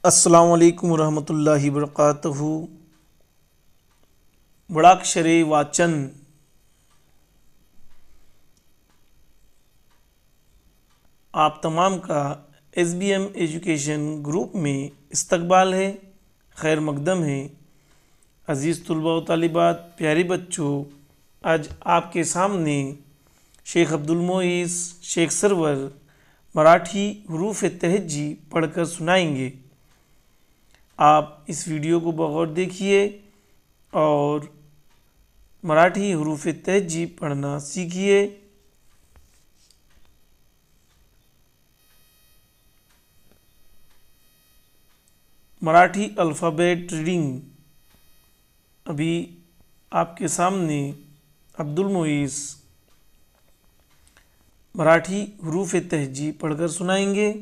अस्सलामु अलैकुम रहमतुल्लाहि वबरकातुहू। बड़ाक्षरे वाचन आप तमाम का SBM एजुकेशन ग्रुप में इस्तकबाल है, खैर मकदम है। अज़ीज़ तुलबा व तालिबात, प्यारे बच्चों, आज आपके सामने शेख अब्दुल मोइस शेख सरवर मराठी हरूफ तहज्जी पढ़कर सुनाएंगे। आप इस वीडियो को बगौर देखिए और मराठी हरूफ तहज्जी पढ़ना सीखिए। मराठी अल्फ़ाबेट रीडिंग अभी आपके सामने अब्दुल मोइस मराठी हरूफ तहज्जी पढ़कर सुनाएंगे।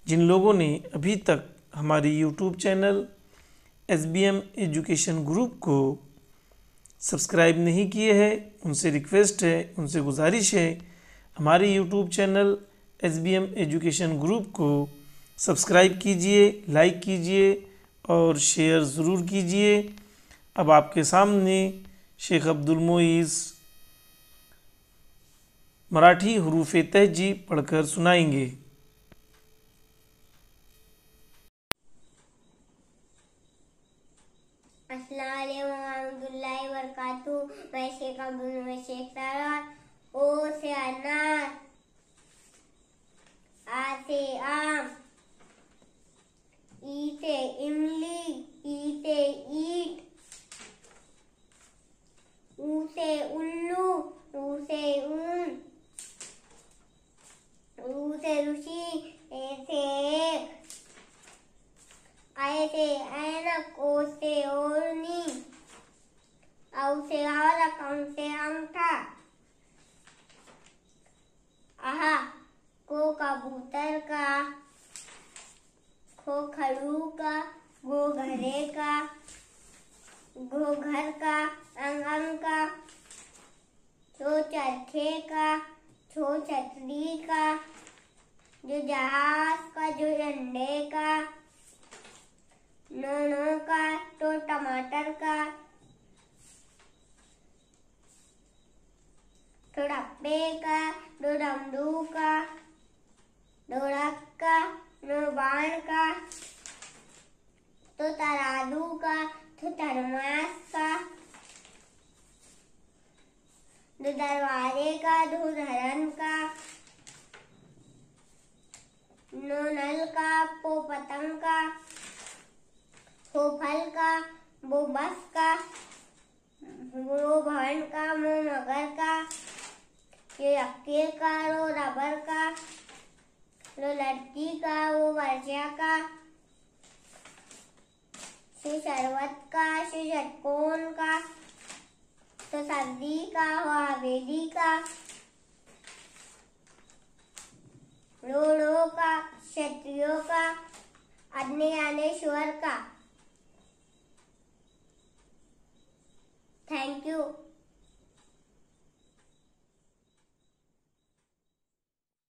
जिन लोगों ने अभी तक हमारी YouTube channel SBM education group को सब्सक्राइब नहीं किए हैं, उनसे रिक्वेस्ट है, उनसे गुजारिश है, हमारे YouTube channel SBM education group को सब्सक्राइब कीजिए, लाइक कीजिए और शेयर ज़रूर कीजिए। अब आपके सामने शेख अब्दुल मोइस मराठी हरूफ तहज्जी पढ़कर सुनाएंगे। अस्सलाम वालेकुम वरकातुहू। मैं शेख अब्दुल मोइस शेख सरवर। ओ से अनार, आ से आम, ई से इमली, ई से ईंट, ऊ से उल्लू, ऊ से ऊन, रू से ऋषि, ए से एक, आय से ऐनक, ओ से ओढ़नी, औ से औरत, अं से अंगूठा, आहा को कबूतर का, खो खड़ू का, गो घरे का, घो घर का, अंग का, छो चरखे का, छो छतरी का, जो जहाज का, जो अंडे का, नो का, तो टमाटर का, तो डब्बे का, दो डमरू का, दो रथ का, दो बाण का, तो तराजू का, तो थर्मास का, दो दरवाजे का, दो धरन का, नो नल का, पो पतंग का, हो फल का, वो बस का, वो भवन का, वो मगर का, ये अक्के का, वो रबर का, वो लड़की का, वो वर्षा का, श्री शरबत का, श्री षटकोण का, तो सर्दी का, वो हवेली का, रोड़ों का, क्षत्रियों का, अग्नियानेश्वर का। Thank you.